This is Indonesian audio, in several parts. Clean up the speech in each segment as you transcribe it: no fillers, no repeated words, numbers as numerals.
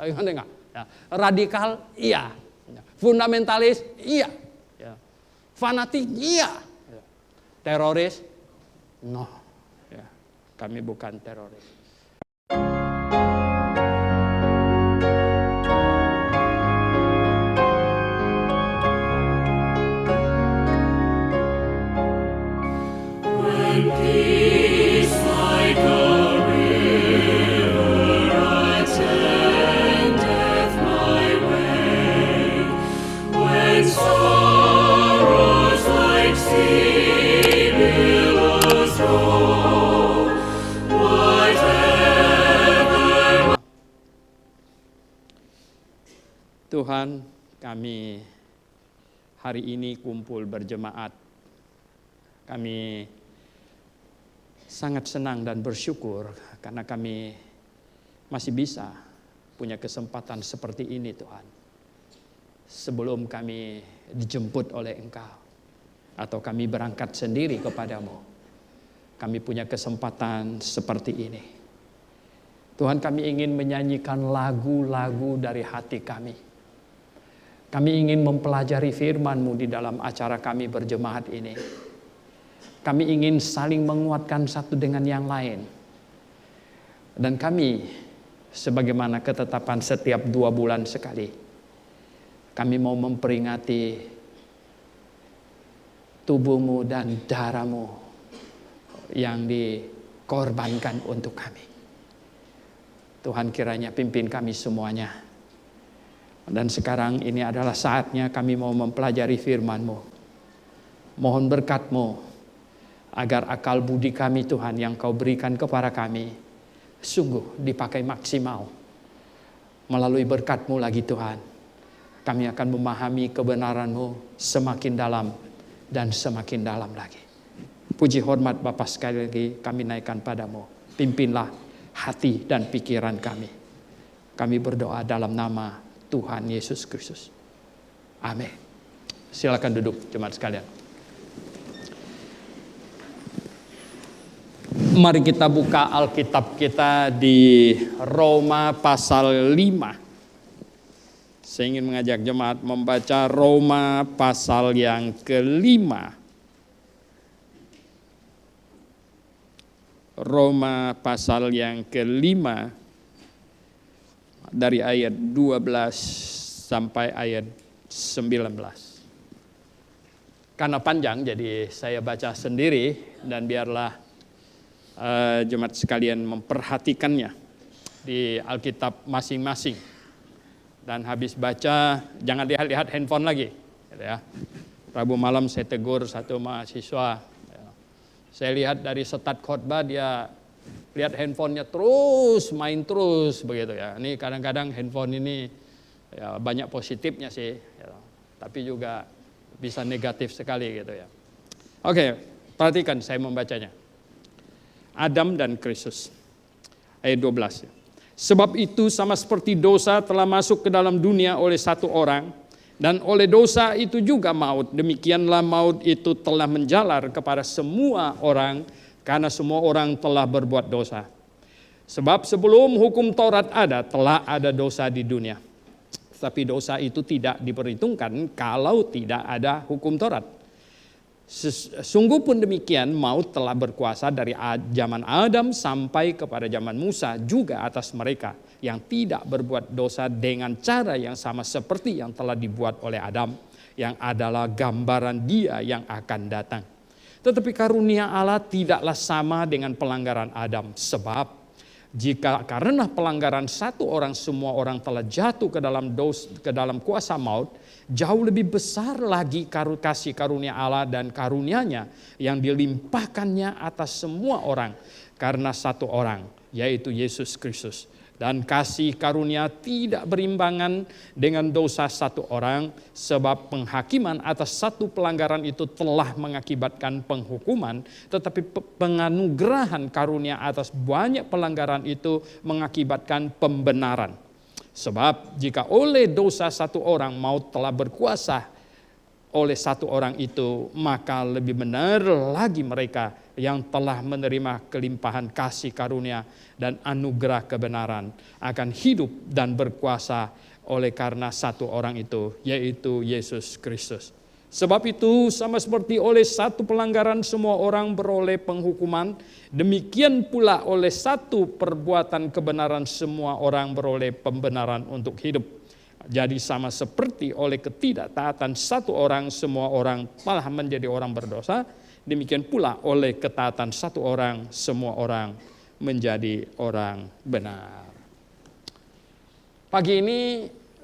Enggak? Ya. Radikal, iya. Fundamentalis, iya. Ya. Fanatik, iya. Ya. Teroris, no. Ya. Kami bukan teroris. Tuhan, kami hari ini kumpul berjemaat. Kami sangat senang dan bersyukur karena kami masih bisa punya kesempatan seperti ini, Tuhan. Sebelum kami dijemput oleh Engkau atau kami berangkat sendiri kepadamu, kami punya kesempatan seperti ini. Tuhan, kami ingin menyanyikan lagu-lagu dari hati kami. Kami ingin mempelajari firman-Mu di dalam acara kami berjemaat ini. Kami ingin saling menguatkan satu dengan yang lain. Dan kami, sebagaimana ketetapan setiap 2 bulan sekali, kami mau memperingati tubuh-Mu dan darah-Mu yang dikorbankan untuk kami. Tuhan, kiranya pimpin kami semuanya. Dan sekarang ini adalah saatnya kami mau mempelajari firman-Mu. Mohon berkat-Mu agar akal budi kami, Tuhan, yang Kau berikan kepada kami sungguh dipakai maksimal. Melalui berkat-Mu lagi, Tuhan, kami akan memahami kebenaran-Mu semakin dalam dan semakin dalam lagi. Puji hormat Bapa, sekali lagi kami naikkan padamu. Pimpinlah hati dan pikiran kami. Kami berdoa dalam nama Tuhan Yesus Kristus. Amin. Silakan duduk jemaat sekalian. Mari kita buka Alkitab kita di Roma pasal 5. Saya ingin mengajak jemaat membaca Roma pasal yang ke-5. Roma pasal yang ke-5. Dari ayat 12 sampai ayat 19. Karena panjang, jadi saya baca sendiri dan biarlah jemaat sekalian memperhatikannya di Alkitab masing-masing. Dan habis baca, jangan lihat handphone lagi. Ya. Rabu malam saya tegur satu mahasiswa. Saya lihat dari start khotbah dia lihat handphonenya terus, main terus begitu ya. Ini kadang-kadang handphone ini ya, banyak positifnya sih, ya, tapi juga bisa negatif sekali gitu ya. Oke, perhatikan saya membacanya. Adam dan Kristus, ayat 12. Sebab itu sama seperti dosa telah masuk ke dalam dunia oleh satu orang, dan oleh dosa itu juga maut. Demikianlah maut itu telah menjalar kepada semua orang, karena semua orang telah berbuat dosa. Sebab sebelum hukum Taurat ada, telah ada dosa di dunia. Tapi dosa itu tidak diperhitungkan kalau tidak ada hukum Taurat. Sungguh pun demikian, maut telah berkuasa dari zaman Adam sampai kepada zaman Musa juga atas mereka yang tidak berbuat dosa dengan cara yang sama seperti yang telah dibuat oleh Adam, yang adalah gambaran Dia yang akan datang. Tetapi karunia Allah tidaklah sama dengan pelanggaran Adam. Sebab jika karena pelanggaran satu orang semua orang telah jatuh ke dalam kuasa maut, jauh lebih besar lagi kasih karunia Allah dan karunia-Nya yang dilimpahkannya atas semua orang karena satu orang, yaitu Yesus Kristus. Dan kasih karunia tidak berimbangan dengan dosa satu orang, sebab penghakiman atas satu pelanggaran itu telah mengakibatkan penghukuman, tetapi penganugerahan karunia atas banyak pelanggaran itu mengakibatkan pembenaran. Sebab jika oleh dosa satu orang maut telah berkuasa oleh satu orang itu, maka lebih benar lagi mereka yang telah menerima kelimpahan kasih karunia dan anugerah kebenaran akan hidup dan berkuasa oleh karena satu orang itu, yaitu Yesus Kristus. Sebab itu sama seperti oleh satu pelanggaran semua orang beroleh penghukuman, demikian pula oleh satu perbuatan kebenaran semua orang beroleh pembenaran untuk hidup. Jadi sama seperti oleh ketidaktaatan satu orang semua orang telah menjadi orang berdosa, demikian pula oleh ketaatan satu orang semua orang menjadi orang benar. Pagi ini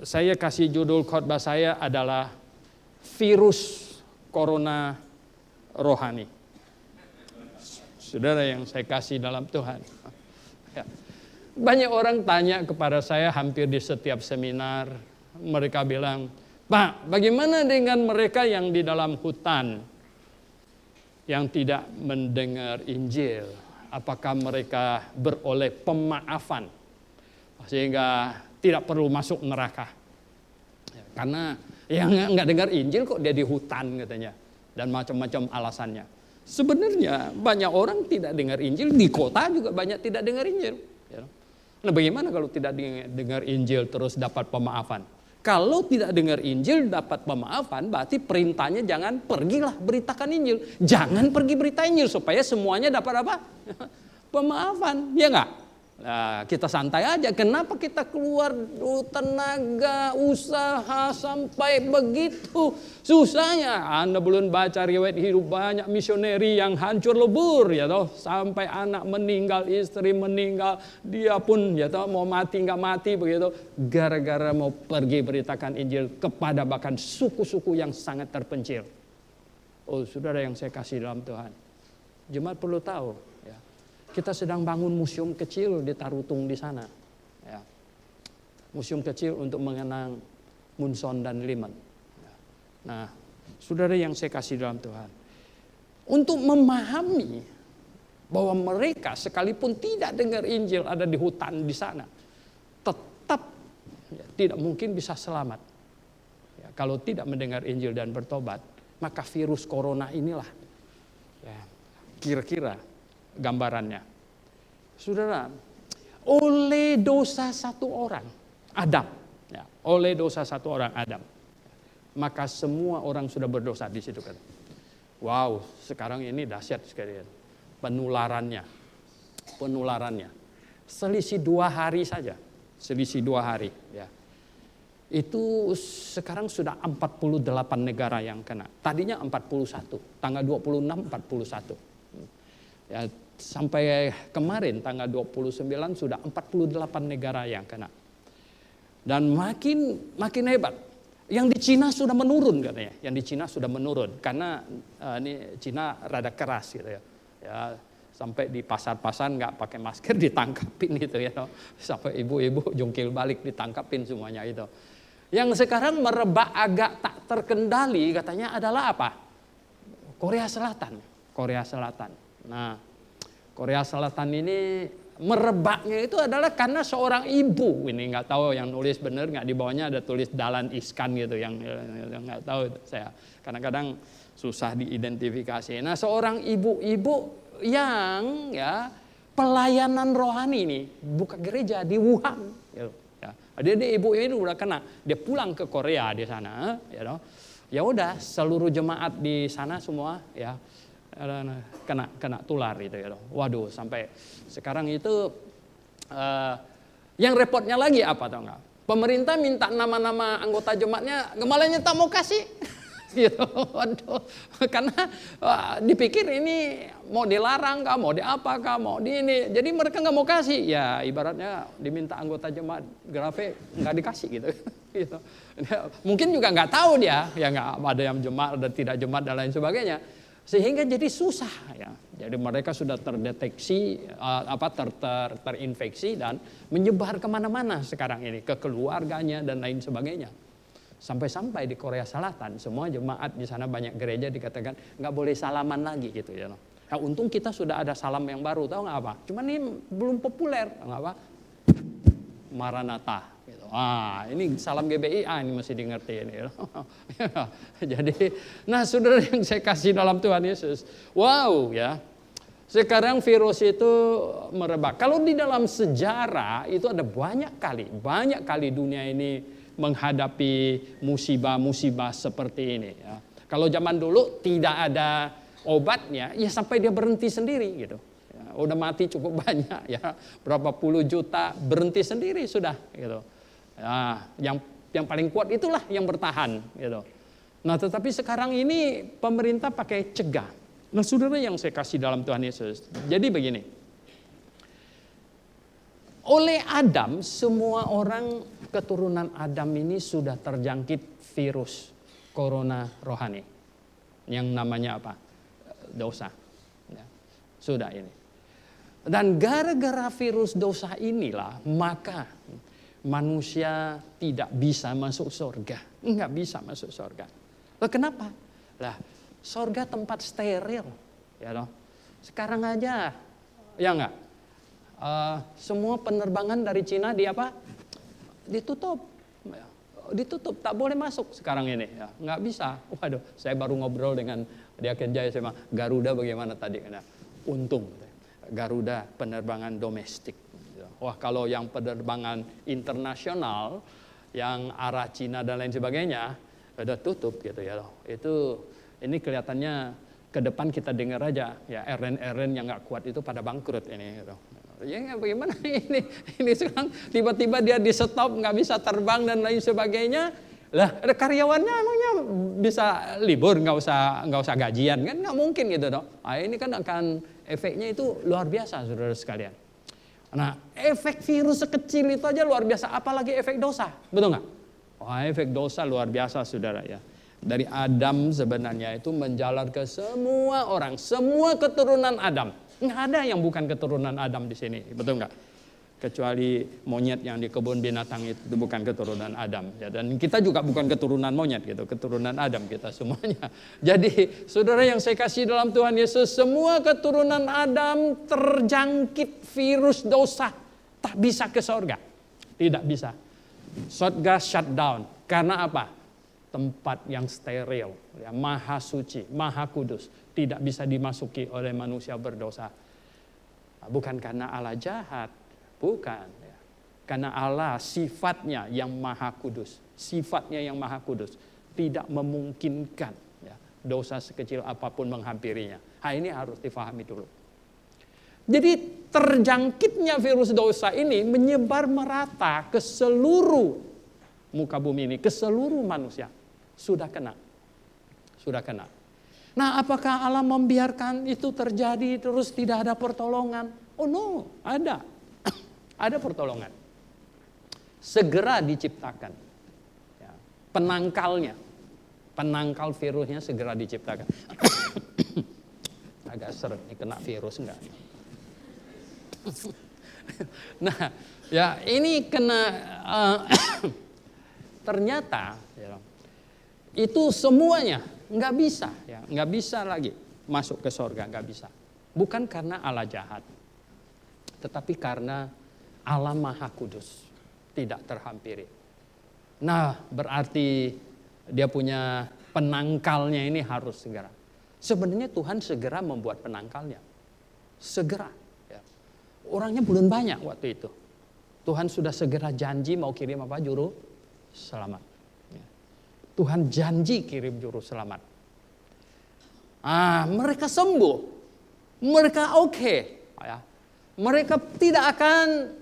saya kasih judul khotbah saya adalah virus corona rohani. Saudara yang saya kasih dalam Tuhan. Ya. Banyak orang tanya kepada saya hampir di setiap seminar. Mereka bilang, Pak, bagaimana dengan mereka yang di dalam hutan yang tidak mendengar Injil? Apakah mereka beroleh pemaafan sehingga tidak perlu masuk neraka? Ya, karena yang nggak dengar Injil kok dia di hutan katanya, dan macam-macam alasannya. Sebenarnya banyak orang tidak dengar Injil, di kota juga banyak tidak dengar Injil. Nah, bagaimana kalau tidak dengar Injil terus dapat pemaafan? Kalau tidak dengar Injil dapat pemaafan, berarti perintahnya jangan pergilah beritakan Injil. Jangan pergi berita Injil supaya semuanya dapat apa? Pemaafan, ya enggak? Nah, kita santai aja. Kenapa kita keluar tenaga, usaha sampai begitu susahnya? Anda belum baca riwayat hidup banyak misioneri yang hancur lebur, ya toh, sampai anak meninggal, istri meninggal, dia pun ya toh mau mati nggak mati begitu, gara-gara mau pergi beritakan Injil kepada bahkan suku-suku yang sangat terpencil. Oh, saudara yang saya kasih dalam Tuhan, jemaat perlu tahu. Kita sedang bangun museum kecil di Tarutung di sana. Ya. Museum kecil untuk mengenang Munson dan Liman. Ya. Nah, saudara yang saya kasih dalam Tuhan. Untuk memahami bahwa mereka sekalipun tidak dengar Injil ada di hutan di sana, tetap ya, tidak mungkin bisa selamat. Ya, kalau tidak mendengar Injil dan bertobat, maka virus corona inilah ya, kira-kira gambarannya. Saudara, oleh dosa satu orang, Adam, ya, oleh dosa satu orang, Adam, maka semua orang sudah berdosa di situ kan. Wow, sekarang ini dahsyat sekali penularannya. Selisih 2 hari saja, ya. Itu sekarang sudah 48 negara yang kena. Tadinya 41, tanggal 26 41. Ya, sampai kemarin tanggal 29 sudah 48 negara yang kena. Dan makin hebat. Yang di Cina sudah menurun katanya. Yang di Cina sudah menurun karena ini Cina rada keras gitu ya. Ya, sampai di pasar-pasar nggak pakai masker ditangkapin gitu ya. Sampai ibu-ibu jungkil balik ditangkapin semuanya itu. Yang sekarang merebak agak tak terkendali katanya adalah apa? Korea Selatan. Nah, Korea Selatan ini merebaknya itu adalah karena seorang ibu. Ini nggak tahu yang nulis benar nggak, di bawahnya ada tulis Dahlan Iskan gitu, yang nggak tahu saya. Kadang-kadang susah diidentifikasi. Nah, seorang ibu-ibu yang ya pelayanan rohani ini buka gereja di Wuhan. Gitu, ya. Dia ibu ini udah kena, dia pulang ke Korea di sana, ya udah seluruh jemaat di sana semua ya. Kena tular gitu ya. Waduh, sampai sekarang itu yang repotnya lagi apa tau nggak? Pemerintah minta nama-nama anggota jemaatnya, gemalanya tak mau kasih. Gitu. Waduh, karena dipikir ini mau dilarang kah, mau diapa kah, mau di ini. Jadi mereka nggak mau kasih. Ya ibaratnya diminta anggota jemaat Grafe nggak dikasih gitu. Gitu. Mungkin juga nggak tahu dia, ya nggak ada yang jemaat, ada tidak jemaat dan lain sebagainya. Sehingga jadi susah ya. Jadi mereka sudah terdeteksi terinfeksi dan menyebar kemana-mana sekarang ini, ke keluarganya dan lain sebagainya. Sampai-sampai di Korea Selatan semua jemaat di sana banyak gereja dikatakan nggak boleh salaman lagi gitu ya. Nah, untung kita sudah ada salam yang baru, tahu nggak apa? Cuman ini belum populer, nggak apa? Maranatha. Gitu. Ini salam GBI, ini mesti di ngerti ini. Jadi, nah saudara yang saya kasih dalam Tuhan Yesus, wow ya, Sekarang virus itu merebak. Kalau di dalam sejarah itu ada banyak kali dunia ini menghadapi musibah-musibah seperti ini. Ya. Kalau zaman dulu tidak ada obatnya, ya sampai dia berhenti sendiri gitu. Ya, udah mati cukup banyak ya, berapa puluh juta berhenti sendiri sudah gitu. Ya, yang paling kuat itulah yang bertahan gitu. Nah, tetapi sekarang ini pemerintah pakai cegah. Nah, saudara yang saya kasih dalam Tuhan Yesus. Jadi begini. Oleh Adam, semua orang keturunan Adam ini sudah terjangkit virus corona rohani. Yang namanya apa? Dosa. Ya, sudah ini. Dan gara-gara virus dosa inilah, maka manusia tidak bisa masuk surga. Enggak bisa masuk surga. Loh, kenapa? Lah, surga tempat steril, ya loh. Sekarang aja, ya enggak. Semua penerbangan dari Cina ditutup, tak boleh masuk sekarang ini. Ya, nggak bisa. Waduh, saya baru ngobrol dengan Diaken Jaya sama Garuda bagaimana tadi? Nah, untung Garuda penerbangan domestik. Wah, kalau yang penerbangan internasional, yang arah Cina dan lain sebagainya, udah tutup gitu ya loh. Ini kelihatannya ke depan kita dengar aja ya airline yang nggak kuat itu pada bangkrut ini gitu. Ya bagaimana ini sekarang tiba-tiba dia di stop nggak bisa terbang dan lain sebagainya. Lah ada karyawannya emangnya bisa libur nggak usah gajian kan nggak mungkin gitu dong. Nah, ini kan akan efeknya itu luar biasa saudara sekalian. Nah efek virus sekecil itu aja luar biasa apalagi efek dosa betul nggak? Wah efek dosa luar biasa saudara ya. Dari Adam sebenarnya itu menjalar ke semua orang, semua keturunan Adam. Nggak ada yang bukan keturunan Adam di sini, betul nggak? Kecuali monyet yang di kebun binatang itu bukan keturunan Adam. Ya, dan kita juga bukan keturunan monyet gitu, keturunan Adam kita semuanya. Jadi saudara yang saya kasih dalam Tuhan Yesus, semua keturunan Adam terjangkit virus dosa. Tak bisa ke surga, tidak bisa. Surga shutdown, karena apa? Tempat yang steril, ya, maha suci, maha kudus, tidak bisa dimasuki oleh manusia berdosa. Bukan karena Allah jahat, bukan. Ya. Karena Allah sifatnya yang maha kudus, tidak memungkinkan ya, dosa sekecil apapun menghampirinya. Ini harus difahami dulu. Jadi terjangkitnya virus dosa ini menyebar merata ke seluruh muka bumi ini, ke seluruh manusia. Sudah kena. Nah, apakah Allah membiarkan itu terjadi terus tidak ada pertolongan? Oh no, ada. Ada pertolongan. Segera diciptakan. Ya, penangkal virusnya segera diciptakan. Agak seret nih kena virus enggak? Nah, ya ini kena ternyata ya, itu semuanya nggak bisa, ya, nggak bisa lagi masuk ke surga, nggak bisa. Bukan karena Allah jahat, tetapi karena Allah Maha Kudus, tidak terhampiri. Nah, berarti dia punya penangkalnya ini harus segera. Sebenarnya Tuhan segera membuat penangkalnya, segera. Ya. Orangnya belum banyak waktu itu. Tuhan sudah segera janji mau kirim apa? Juru selamat. Tuhan janji kirim juru selamat. Mereka sembuh. Mereka oke. Ya. Mereka tidak akan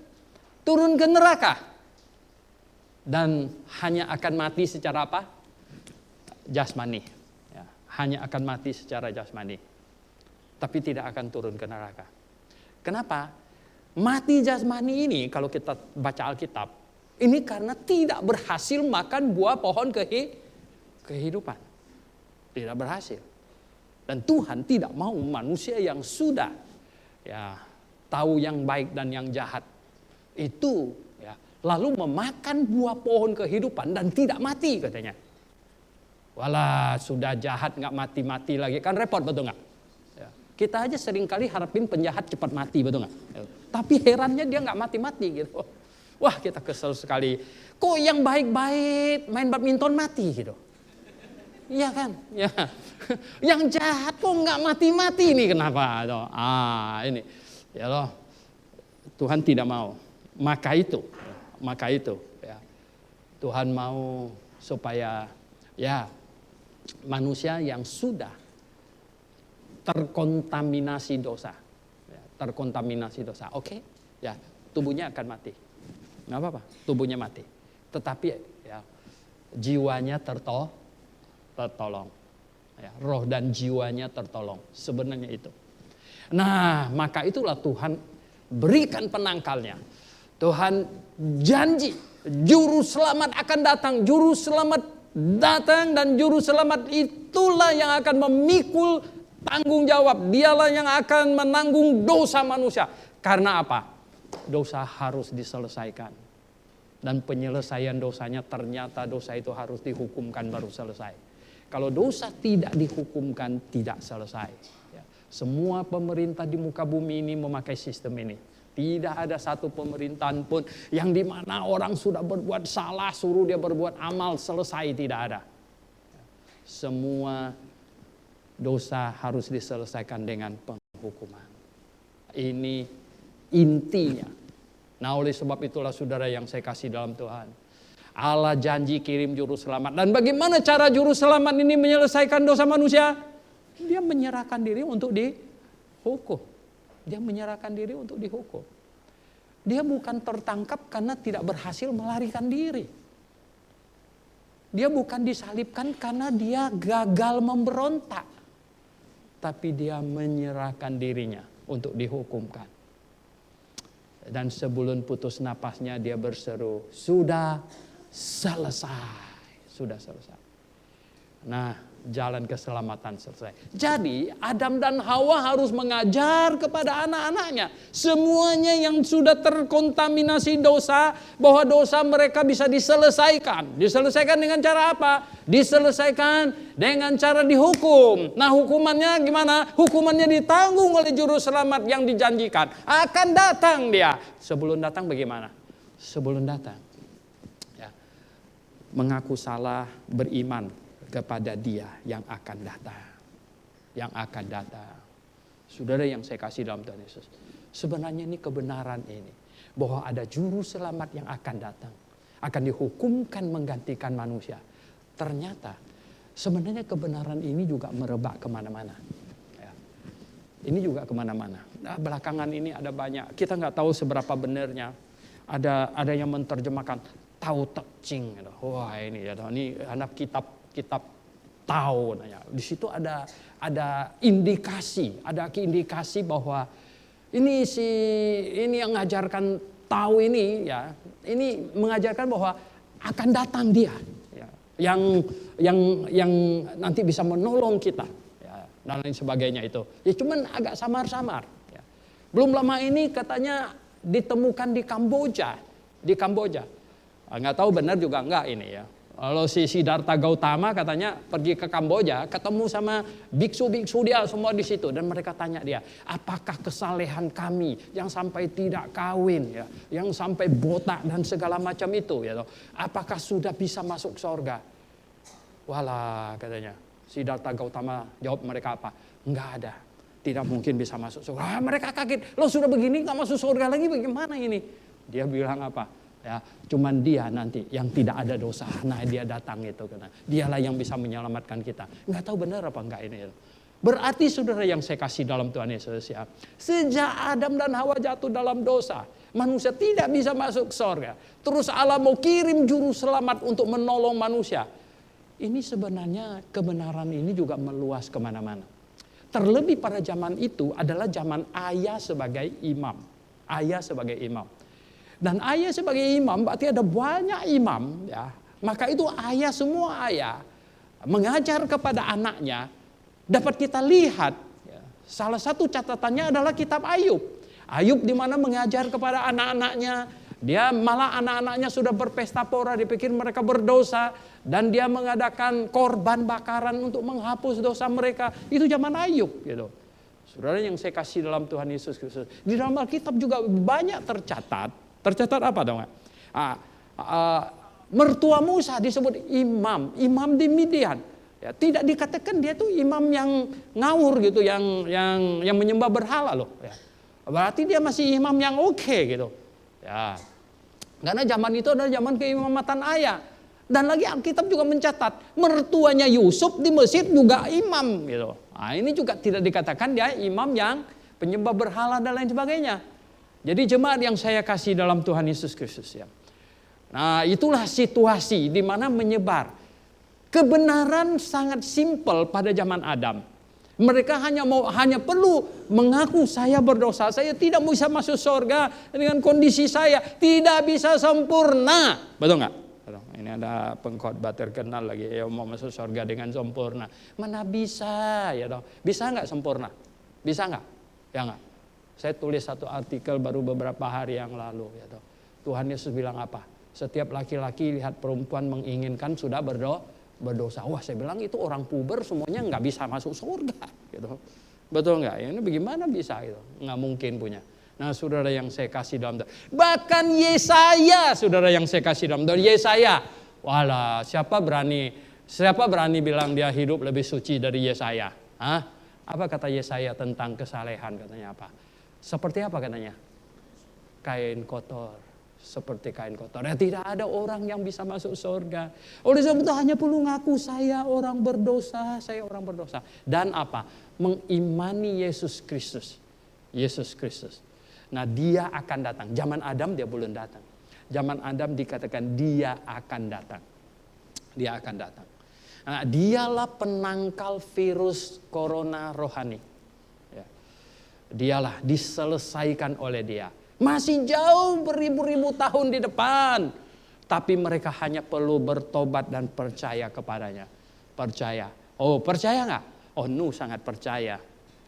turun ke neraka. Dan hanya akan mati secara apa? Jasmani. Ya. Hanya akan mati secara jasmani. Tapi tidak akan turun ke neraka. Kenapa? Mati jasmani ini kalau kita baca Alkitab. Ini karena tidak berhasil makan buah pohon kehidupan. Tidak berhasil. Dan Tuhan tidak mau manusia yang sudah ya tahu yang baik dan yang jahat itu ya lalu memakan buah pohon kehidupan dan tidak mati katanya. Walah sudah jahat nggak mati-mati lagi kan repot betul nggak? Ya. Kita aja seringkali harapin penjahat cepat mati betul nggak? Ya. Tapi herannya dia nggak mati-mati gitu. Wah kita kesel sekali. Kok yang baik-baik main badminton mati gitu. Iya kan? Ya. Yang jahat kok nggak mati-mati nih, kenapa? Ini. Ya loh. Tuhan tidak mau. Maka itu ya. Tuhan mau supaya ya manusia yang sudah terkontaminasi dosa. Ya, terkontaminasi dosa. Oke? Ya, tubuhnya akan mati. Nggak apa-apa, tubuhnya mati. Tetapi ya jiwanya tertolong. Ya, roh dan jiwanya tertolong. Sebenarnya itu. Nah, maka itulah Tuhan berikan penangkalnya. Tuhan janji juru selamat akan datang. Juru selamat datang dan juru selamat itulah yang akan memikul tanggung jawab. Dialah yang akan menanggung dosa manusia. Karena apa? Dosa harus diselesaikan. Dan penyelesaian dosanya ternyata dosa itu harus dihukumkan baru selesai. Kalau dosa tidak dihukumkan, tidak selesai. Ya. Semua pemerintah di muka bumi ini memakai sistem ini. Tidak ada satu pemerintahan pun yang dimana orang sudah berbuat salah, suruh dia berbuat amal, selesai, tidak ada. Semua dosa harus diselesaikan dengan penghukuman. Ini intinya. Nah, oleh sebab itulah saudara yang saya kasih dalam Tuhan, Allah janji kirim juru selamat. Dan bagaimana cara juru selamat ini menyelesaikan dosa manusia? Dia menyerahkan diri untuk dihukum. Dia menyerahkan diri untuk dihukum. Dia bukan tertangkap karena tidak berhasil melarikan diri. Dia bukan disalibkan karena dia gagal memberontak. Tapi dia menyerahkan dirinya untuk dihukumkan. Dan sebelum putus napasnya dia berseru, sudah selesai. Sudah selesai. Nah, jalan keselamatan selesai. Jadi Adam dan Hawa harus mengajar kepada anak-anaknya. Semuanya yang sudah terkontaminasi dosa, bahwa dosa mereka bisa diselesaikan. Diselesaikan dengan cara apa? Diselesaikan dengan cara dihukum. Nah, hukumannya gimana? Hukumannya ditanggung oleh juru selamat yang dijanjikan. Akan datang dia. Sebelum datang bagaimana? Sebelum datang, ya, mengaku salah, beriman kepada dia yang akan datang. Yang akan datang. Saudara yang saya kasih dalam Tuhan Yesus. Sebenarnya ini kebenaran ini. Bahwa ada juru selamat yang akan datang. Akan dihukumkan menggantikan manusia. Ternyata sebenarnya kebenaran ini juga merebak kemana-mana. Ya. Ini juga kemana-mana. Nah, belakangan ini ada banyak. Kita nggak tahu seberapa benarnya. Ada yang menerjemahkan tahu tekcing. Wah ini ya. Ini anak kitab tahu, di situ ada indikasi, ada indikasi bahwa ini yang mengajarkan tahu ini ya, ini mengajarkan bahwa akan datang dia, ya, yang nanti bisa menolong kita, ya, dan lain sebagainya itu. Ya cuman agak samar-samar. Ya. Belum lama ini katanya ditemukan di Kamboja, nggak tahu benar juga enggak ini ya. Kalau si Siddhartha Gautama katanya pergi ke Kamboja, ketemu sama biksu-biksu dia semua di situ, dan mereka tanya dia, apakah kesalehan kami yang sampai tidak kawin, ya, yang sampai botak dan segala macam itu, ya, apakah sudah bisa masuk surga? Walah katanya, Siddhartha Gautama jawab mereka apa? Enggak ada, tidak mungkin bisa masuk surga. Mereka kaget, lo sudah begini nggak masuk surga lagi, bagaimana ini? Dia bilang apa? Ya, cuman dia nanti yang tidak ada dosa. Nah, dia datang itu karena dialah yang bisa menyelamatkan kita. Nggak tahu benar apa enggak ini. Berarti saudara yang saya kasih dalam Tuhan Yesus ya, sejak Adam dan Hawa jatuh dalam dosa, manusia tidak bisa masuk surga. Terus Allah mau kirim juru selamat untuk menolong manusia. Ini sebenarnya kebenaran ini juga meluas kemana-mana. Terlebih pada zaman itu adalah zaman ayah sebagai imam. Ayah sebagai imam. Dan ayah sebagai imam berarti ada banyak imam, ya. Maka itu semua ayah mengajar kepada anaknya. Dapat kita lihat, ya, salah satu catatannya adalah kitab Ayub. Ayub di mana mengajar kepada anak-anaknya. Dia malah anak-anaknya sudah berpesta pora, dipikir mereka berdosa, dan dia mengadakan korban bakaran untuk menghapus dosa mereka. Itu zaman Ayub, gitu. Saudara yang saya kasih dalam Tuhan Yesus Kristus, di dalam Alkitab juga banyak tercatat. Tercatat apa dong? Mertua Musa disebut imam di Midian. Ya, tidak dikatakan dia tuh imam yang ngawur gitu, yang menyembah berhala loh. Ya. Berarti dia masih imam yang oke gitu. Ya. Karena zaman itu adalah zaman keimamatan ayah. Dan lagi Alkitab juga mencatat mertuanya Yusuf di Mesir juga imam gitu. Nah, ini juga tidak dikatakan dia imam yang penyembah berhala dan lain sebagainya. Jadi jemaat yang saya kasih dalam Tuhan Yesus Kristus ya. Nah, itulah situasi di mana menyebar. Kebenaran sangat simpel pada zaman Adam. Mereka hanya perlu mengaku saya berdosa, saya tidak bisa masuk surga dengan kondisi saya, tidak bisa sempurna. Betul nggak? Ini ada pengkhotbah terkenal lagi, ya mau masuk surga dengan sempurna. Mana bisa ya dong? Bisa nggak sempurna? Bisa nggak? Ya nggak? Saya tulis satu artikel baru beberapa hari yang lalu. Ya dong. Tuhan Yesus bilang apa? Setiap laki-laki lihat perempuan menginginkan sudah berdosa. Wah, saya bilang itu orang puber semuanya nggak bisa masuk surga. Gitu. Betul nggak? Ini bagaimana bisa? Gitu. Nggak mungkin punya. Nah, saudara yang saya kasih dalam bahkan Yesaya, saudara yang saya kasih dalam Yesaya. Walah, siapa berani bilang dia hidup lebih suci dari Yesaya? Hah? Apa kata Yesaya tentang kesalehan? Katanya apa? Seperti apa katanya? Kain kotor. Seperti kain kotor. Ya, tidak ada orang yang bisa masuk surga. Oleh sebab itu hanya perlu ngaku saya orang berdosa, saya orang berdosa. Dan apa? Mengimani Yesus Kristus. Yesus Kristus. Nah, dia akan datang. Zaman Adam dia belum datang. Zaman Adam dikatakan dia akan datang. Dia akan datang. Nah, dialah penangkal virus corona rohani. Ya. Dialah diselesaikan oleh dia. Masih jauh beribu-ribu tahun di depan. Tapi mereka hanya perlu bertobat dan percaya kepadanya. Percaya. Oh, percaya nggak? Oh, Nuh sangat percaya.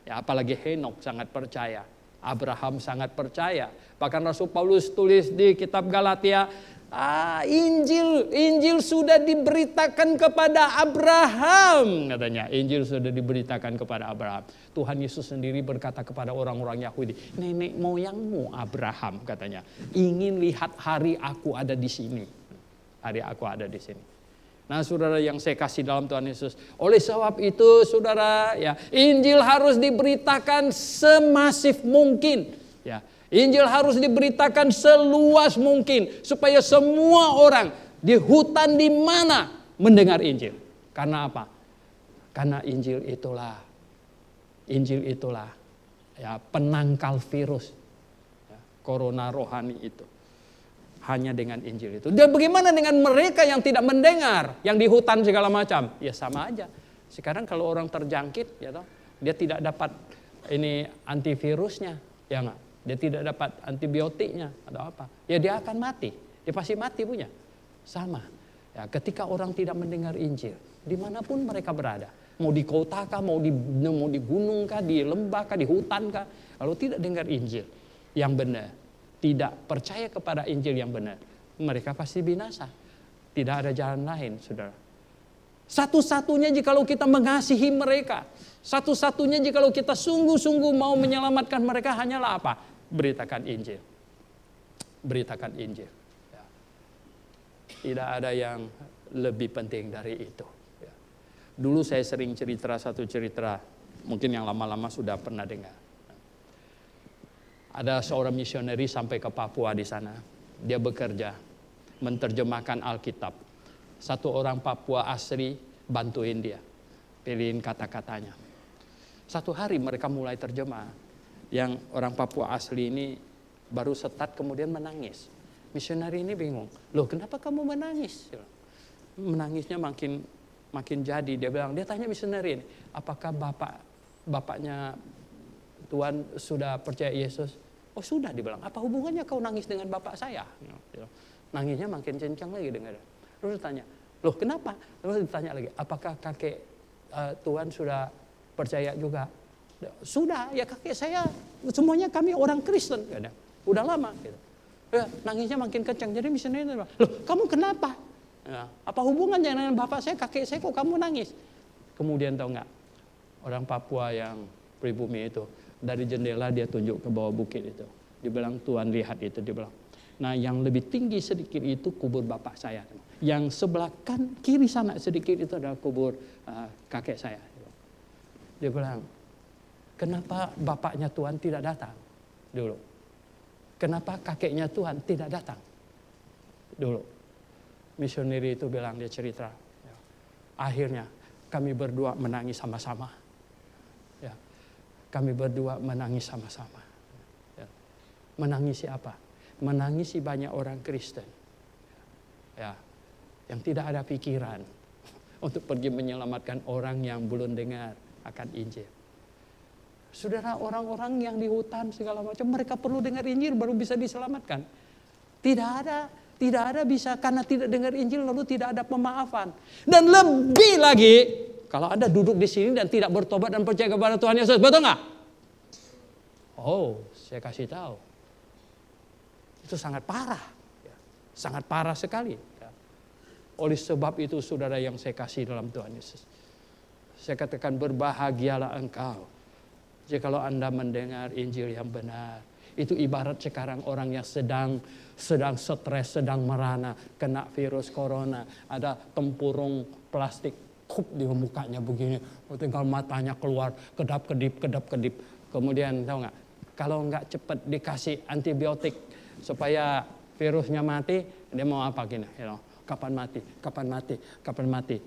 Ya, apalagi Henok sangat percaya. Abraham sangat percaya. Bahkan Rasul Paulus tulis di kitab Galatia, Injil sudah diberitakan kepada Abraham, katanya. Injil sudah diberitakan kepada Abraham. Tuhan Yesus sendiri berkata kepada orang-orang Yahudi, nenek moyangmu Abraham, katanya, ingin lihat hari aku ada di sini. Hari aku ada di sini. Nah, saudara yang saya kasih dalam Tuhan Yesus, oleh sebab itu saudara, ya, Injil harus diberitakan semasif mungkin, ya. Injil harus diberitakan seluas mungkin supaya semua orang di hutan di mana mendengar Injil. Karena apa? Karena Injil itulah ya, penangkal virus ya, corona rohani itu. Hanya dengan Injil itu. Dan bagaimana dengan mereka yang tidak mendengar, yang di hutan segala macam? Ya sama aja. Sekarang kalau orang terjangkit, ya toh, dia tidak dapat ini antivirusnya, ya enggak? Dia tidak dapat antibiotiknya atau apa? Ya dia akan mati. Dia pasti mati punya. Sama. Ya, ketika orang tidak mendengar Injil, dimanapun mereka berada, mau di kota kah, mau di gunung kah, di lembah kah, di hutan kah, kalau tidak dengar Injil yang benar, tidak percaya kepada Injil yang benar, mereka pasti binasa. Tidak ada jalan lain, saudara. Satu-satunya jikalau kita mengasihi mereka, satu-satunya jikalau kita sungguh-sungguh mau menyelamatkan mereka hanyalah apa? Beritakan Injil. Beritakan Injil. Ya. Tidak ada yang lebih penting dari itu. Ya. Dulu saya sering satu cerita, mungkin yang lama-lama sudah pernah dengar. Ada seorang misioneri sampai ke Papua di sana. Dia bekerja menerjemahkan Alkitab. Satu orang Papua asli bantuin dia, pilihin kata-katanya. Satu hari mereka mulai terjemah. Yang orang Papua asli ini baru start kemudian menangis. Misioneri ini bingung. Loh, kenapa kamu menangis? Menangisnya makin jadi. Dia tanya misioneri ini, apakah bapaknya Tuhan sudah percaya Yesus? Oh sudah, dibilang. Apa hubungannya kau nangis dengan bapak saya? Nangisnya makin kencang lagi dengar. Terus ditanya, loh kenapa? Terus ditanya lagi, apakah kakek Tuhan sudah percaya juga? Sudah, ya kakek saya, semuanya kami orang Kristen. Udah lama. Gitu. Ya, nangisnya makin kencang. Jadi misalnya, loh kamu kenapa? Ya, apa hubungannya dengan bapak saya, kakek saya kok kamu nangis? Kemudian tahu nggak? Orang Papua yang pribumi itu, dari jendela dia tunjuk ke bawah bukit itu. Dia bilang, Tuhan lihat itu. Dia bilang, Nah, yang lebih tinggi sedikit itu kubur bapak saya. Yang sebelah kiri sana sedikit itu adalah kubur kakek saya. Dia bilang, kenapa bapaknya Tuhan tidak datang dulu? Kenapa kakeknya Tuhan tidak datang dulu? Misioneri itu bilang, dia cerita. Akhirnya kami berdua menangis sama-sama. Ya, kami berdua menangis sama-sama. Ya. Menangisi apa? Menangisi banyak orang Kristen. Ya, yang tidak ada pikiran untuk pergi menyelamatkan orang yang belum dengar akan Injil. Saudara, orang-orang yang di hutan segala macam, mereka perlu dengar Injil baru bisa diselamatkan. Tidak ada bisa, karena tidak dengar Injil lalu tidak ada pemaafan. Dan lebih lagi, kalau Anda duduk di sini dan tidak bertobat dan percaya kepada Tuhan Yesus, betul nggak? Oh, saya kasih tahu. Itu sangat parah. Sangat parah sekali. Oleh sebab itu, saudara yang saya kasih dalam Tuhan Yesus, saya katakan berbahagialah engkau jikalau Anda mendengar Injil yang benar. Itu ibarat sekarang orang yang sedang stres, sedang merana, kena virus corona, ada tempurung plastik kup di mukanya begini, tinggal matanya keluar, kedap-kedip. Kemudian tahu nggak, kalau nggak cepat dikasih antibiotik supaya virusnya mati, dia mau apa gini, kapan mati,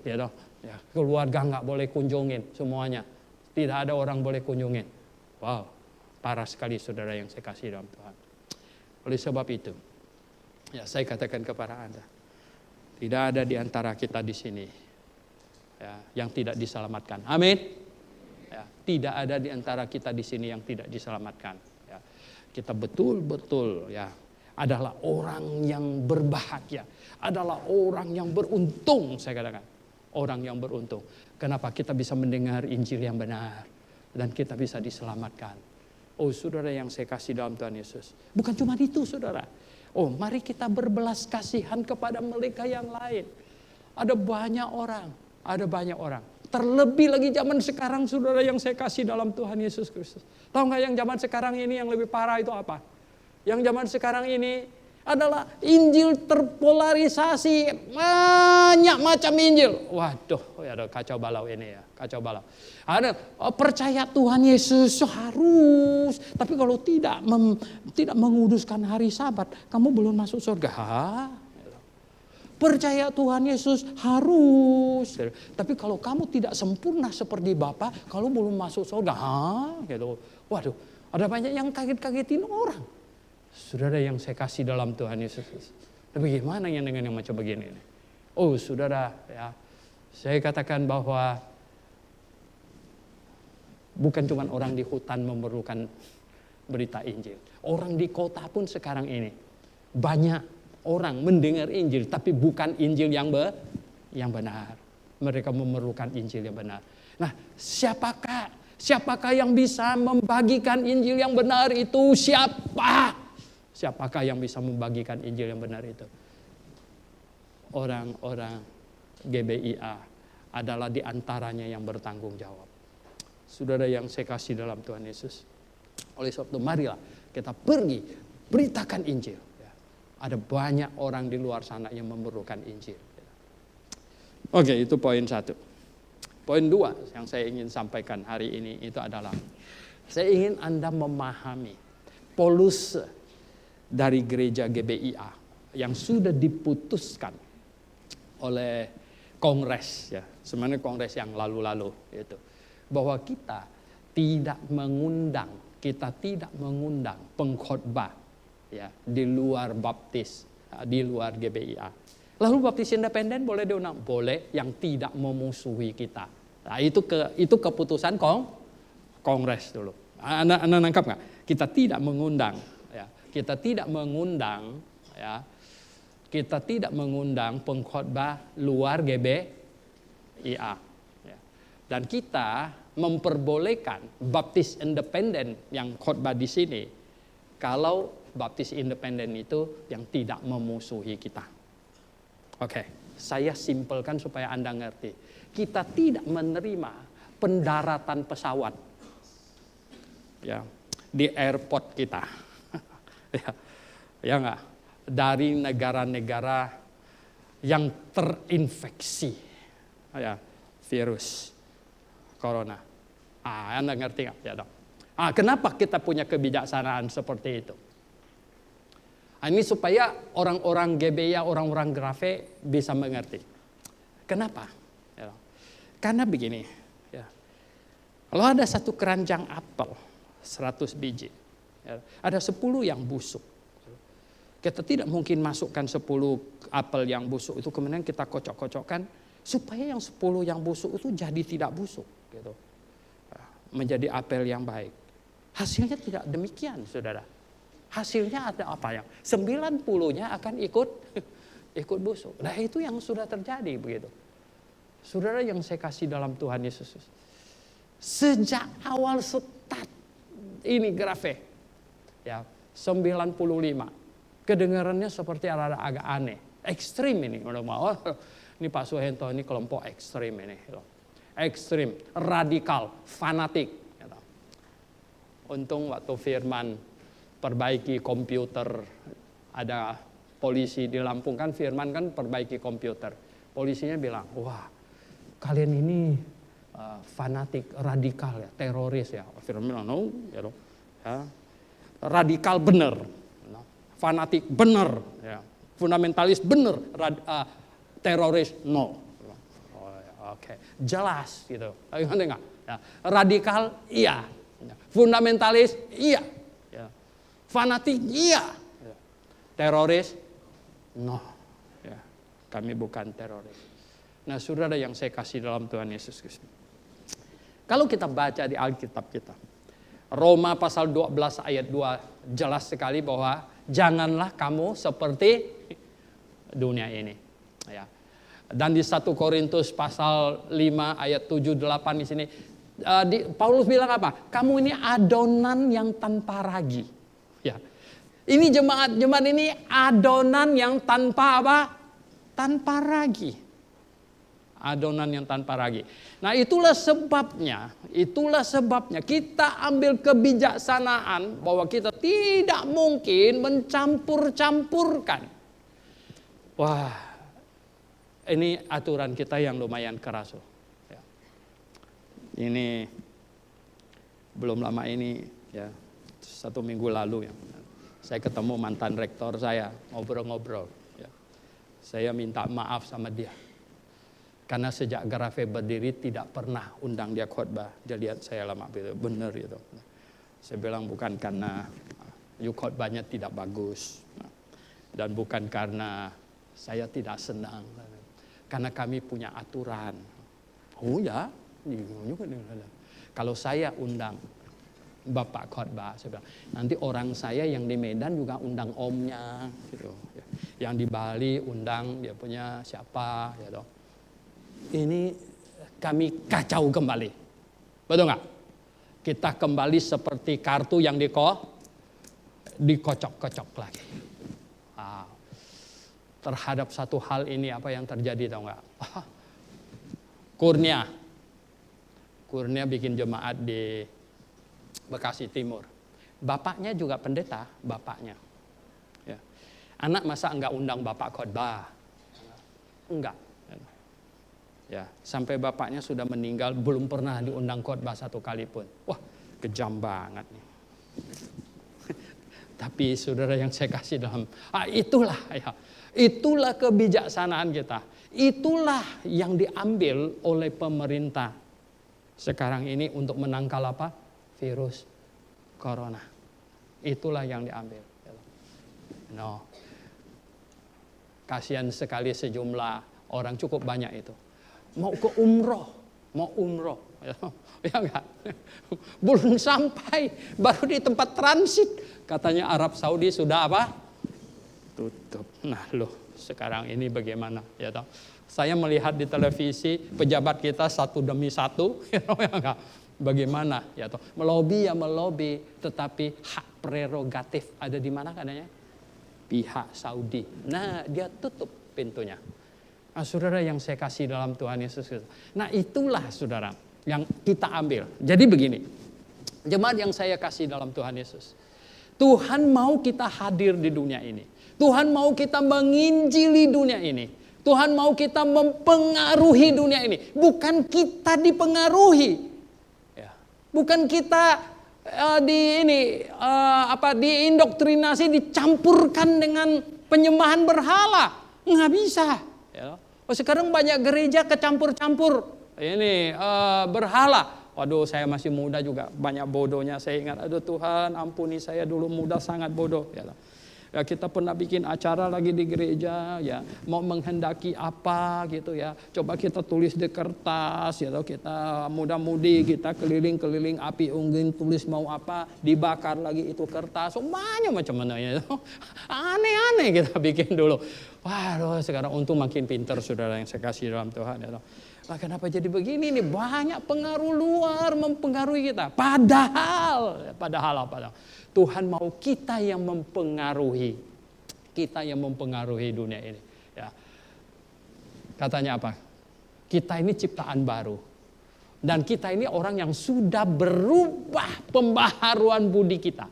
ya, keluarga nggak boleh kunjungin semuanya. Tidak ada orang boleh kunjungin. Wow, parah sekali saudara yang saya kasih dalam Tuhan. Oleh sebab itu, ya saya katakan kepada Anda, tidak ada di antara kita di sini ya, yang tidak diselamatkan. Amin. Ya, tidak ada di antara kita di sini yang tidak diselamatkan. Ya, kita betul-betul ya adalah orang yang berbahagia, adalah orang yang beruntung, saya katakan. Orang yang beruntung. Kenapa? Kita bisa mendengar Injil yang benar. Dan kita bisa diselamatkan. Oh saudara yang saya kasih dalam Tuhan Yesus. Bukan cuma itu saudara. Oh mari kita berbelas kasihan kepada mereka yang lain. Ada banyak orang. Terlebih lagi zaman sekarang saudara yang saya kasih dalam Tuhan Yesus Kristus. Tahu nggak yang zaman sekarang ini yang lebih parah itu apa? Yang zaman sekarang ini adalah Injil terpolarisasi, banyak macam Injil. Waduh, ya kacau balau ini ya, kacau balau. Ada percaya Tuhan Yesus harus, tapi kalau tidak menguduskan hari Sabat, kamu belum masuk surga. Percaya Tuhan Yesus harus, tapi kalau kamu tidak sempurna seperti Bapa, kalau belum masuk surga, gitu. Waduh, ada banyak yang kaget-kagetin orang. Saudara yang saya kasih dalam Tuhan Yesus. Tapi gimana yang dengan yang macam begini? Oh saudara ya, saya katakan bahwa bukan cuma orang di hutan memerlukan berita Injil. Orang di kota pun sekarang ini banyak orang mendengar Injil, tapi bukan Injil yang benar. Mereka memerlukan Injil yang benar. Nah, siapakah yang bisa membagikan Injil yang benar itu? Siapakah yang bisa membagikan Injil yang benar itu? Orang-orang GBIA adalah di antaranya yang bertanggung jawab. Saudara yang saya kasih dalam Tuhan Yesus. Oleh sebab itu marilah kita pergi beritakan Injil. Ada banyak orang di luar sana yang memerlukan Injil. Oke, itu poin 1. Poin 2 yang saya ingin sampaikan hari ini itu adalah saya ingin Anda memahami poluse dari gereja GBIA yang sudah diputuskan oleh kongres ya, sebenarnya kongres yang lalu-lalu itu, bahwa kita tidak mengundang pengkhotbah ya di luar baptis, di luar GBIA. Lalu baptis independen boleh diundang? Boleh, yang tidak memusuhi kita. Nah, itu keputusan kongres dulu. Anda nangkap nggak? Kita tidak mengundang pengkhotbah luar GBIA. Dan kita memperbolehkan baptis independen yang khotbah di sini kalau baptis independen itu yang tidak memusuhi kita. Oke, saya simpelkan supaya Anda ngerti. Kita tidak menerima pendaratan pesawat ya di airport kita. Ya enggak? dari negara-negara yang terinfeksi virus corona. Anda ngerti nggak? Ya dong. Kenapa kita punya kebijaksanaan seperti itu? Ini supaya orang-orang GBI, orang-orang Grafe bisa mengerti. Kenapa? Ya, karena begini, ya. Kalau ada satu keranjang apel, 100 biji, ya, ada 10 yang busuk. Kita tidak mungkin masukkan 10 apel yang busuk itu kemudian kita kocok-kocokkan supaya yang 10 yang busuk itu jadi tidak busuk, gitu. Menjadi apel yang baik. Hasilnya tidak demikian, saudara. Hasilnya ada apa yang 90-nya akan ikut busuk. Nah itu yang sudah terjadi begitu. Saudara yang saya kasih dalam Tuhan Yesus. Sejak awal start ini Grafe. Ya, 95. Kedengarannya seperti agak aneh. Ekstrim ini. Ini Pak Suhento ini kelompok ekstrim ini. Ekstrim, radikal, fanatik. Untung waktu Firman perbaiki komputer, ada polisi di Lampung kan, Firman kan perbaiki komputer. Polisinya bilang, wah kalian ini fanatik, radikal ya, teroris ya. Firman bilang, no, ya, radikal bener, fanatik bener, ya. Fundamentalis bener, teroris no. Oke, jelas gitu. Ya. Radikal iya, fundamentalis iya. Fanatik iya, teroris no, ya, kami bukan teroris. Nah saudara yang saya kasih dalam Tuhan Yesus Kristus, kalau kita baca di Alkitab kita, Roma pasal 12 ayat 2 jelas sekali bahwa janganlah kamu seperti dunia ini. Ya. Dan di 1 Korintus pasal 5 ayat 7-8 di sini, Paulus bilang apa? Kamu ini adonan yang tanpa ragi. Ya, ini jemaat ini adonan yang tanpa apa? Tanpa ragi. Adonan yang tanpa ragi. Nah itulah sebabnya kita ambil kebijaksanaan bahwa kita tidak mungkin mencampur-campurkan. Wah, ini aturan kita yang lumayan keras. Ya. Ini belum lama ini ya. 1 minggu lalu ya, saya ketemu mantan rektor saya, ngobrol-ngobrol. Ya. Saya minta maaf sama dia. Karena sejak Grafe berdiri tidak pernah undang dia khotbah. Dia lihat saya lama gitu, benar gitu. Saya bilang bukan karena khotbahnya tidak bagus. Dan bukan karena saya tidak senang. Karena kami punya aturan. Oh ya, kalau saya undang Bapak khotbah, saya bilang, nanti orang saya yang di Medan juga undang omnya, gitu. Yang di Bali undang dia punya siapa, gitu. Ini kami kacau kembali, betul nggak? Kita kembali seperti kartu yang dikocok-kocok lagi. Terhadap satu hal ini apa yang terjadi tahu nggak? Kurnia bikin jemaat di Bekasi Timur. Bapaknya juga pendeta, bapaknya. Ya. Anak masa enggak undang bapak khotbah? Enggak. Ya, sampai bapaknya sudah meninggal belum pernah diundang khotbah satu kali pun. Wah, kejam banget nih. Tapi saudara yang saya kasih dalam, itulah kebijaksanaan kita. Itulah yang diambil oleh pemerintah sekarang ini untuk menangkal apa? Virus corona. Itulah yang diambil. No. Kasihan sekali sejumlah orang, cukup banyak itu. Mau ke umroh. Ya enggak? Belum sampai, baru di tempat transit. Katanya Arab Saudi sudah apa? Tutup. Nah loh, sekarang ini bagaimana? Ya toh? Saya melihat di televisi pejabat kita satu demi satu, ya enggak? Bagaimana ya toh, melobi, tetapi hak prerogatif ada di mana katanya? Pihak Saudi. Nah, dia tutup pintunya. Nah, saudara yang saya kasih dalam Tuhan Yesus Kristus. Nah, itulah saudara yang kita ambil. Jadi begini, jemaat yang saya kasih dalam Tuhan Yesus. Tuhan mau kita hadir di dunia ini Tuhan mau kita menginjili dunia ini. Tuhan mau kita mempengaruhi dunia ini. Bukan kita dipengaruhi. Ya. Bukan kita diindoktrinasi, dicampurkan dengan penyembahan berhala. Nggak bisa. Ya. Sekarang banyak gereja kecampur-campur. Ini berhala. Waduh, saya masih muda juga, banyak bodohnya. Saya ingat, aduh Tuhan ampuni saya dulu muda sangat bodoh. Ya, kita pernah bikin acara lagi di gereja, ya mau menghendaki apa gitu ya. Coba kita tulis di kertas, ya kita muda-mudi, kita keliling-keliling api unggun, tulis mau apa, dibakar lagi itu kertas. Banyak macam-macam ya. Aneh-aneh kita bikin dulu. Waduh, sekarang untung makin pintar saudara yang saya kasih dalam Tuhan. Ya. Nah, kenapa jadi begini nih? Banyak pengaruh luar mempengaruhi kita. Padahal Tuhan mau kita yang mempengaruhi. Kita yang mempengaruhi dunia ini. Ya. Katanya apa? Kita ini ciptaan baru. Dan kita ini orang yang sudah berubah pembaharuan budi kita.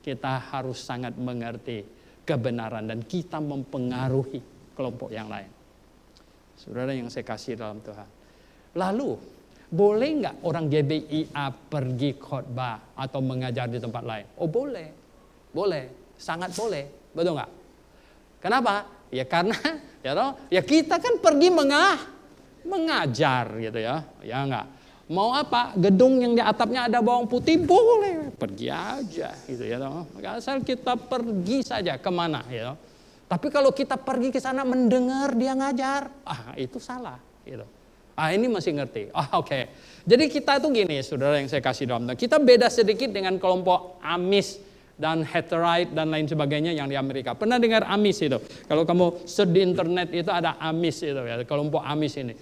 Kita harus sangat mengerti kebenaran dan kita mempengaruhi kelompok yang lain. Saudara yang saya kasih dalam Tuhan. Lalu, boleh nggak orang GBIA pergi khotbah atau mengajar di tempat lain? Oh boleh, boleh, sangat boleh, betul nggak? Kenapa? Ya karena ya kita kan pergi mengajar gitu ya nggak. Mau apa? Gedung yang di atapnya ada bawang putih boleh, pergi aja gitu ya. Asal kita pergi saja kemana ya. Tapi kalau kita pergi ke sana mendengar dia ngajar, itu salah gitu. Ini masih ngerti. Oke. Jadi kita tuh gini, saudara yang saya kasih dalam. Kita beda sedikit dengan kelompok Amis dan Hutterite dan lain sebagainya yang di Amerika. Pernah dengar Amis itu? Kalau kamu search di internet itu ada Amis itu ya, kelompok Amis ini.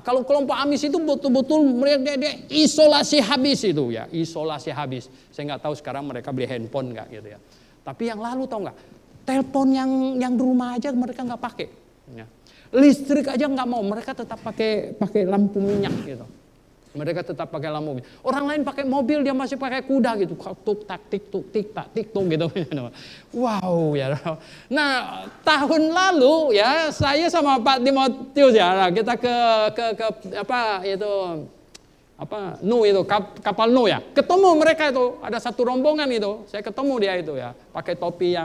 Kalau kelompok Amis itu betul-betul mereka dia isolasi habis itu ya, isolasi habis. Saya nggak tahu sekarang mereka beli handphone nggak gitu ya. Tapi yang lalu tahu nggak? Telepon yang di rumah aja mereka nggak pakai. Ya. Listrik aja nggak mau, mereka tetap pakai lampu minyak gitu. Mereka tetap pakai lampu minyak. Orang lain pakai mobil, dia masih pakai kuda gitu. Tuk tak tik tuk tik tak tik tuk gitu. Wow ya. Nah tahun lalu ya saya sama Pak Timotius ya kita ke Nuh itu kapal Nuh ya. Ketemu mereka itu ada satu rombongan itu. Saya ketemu dia itu ya pakai topi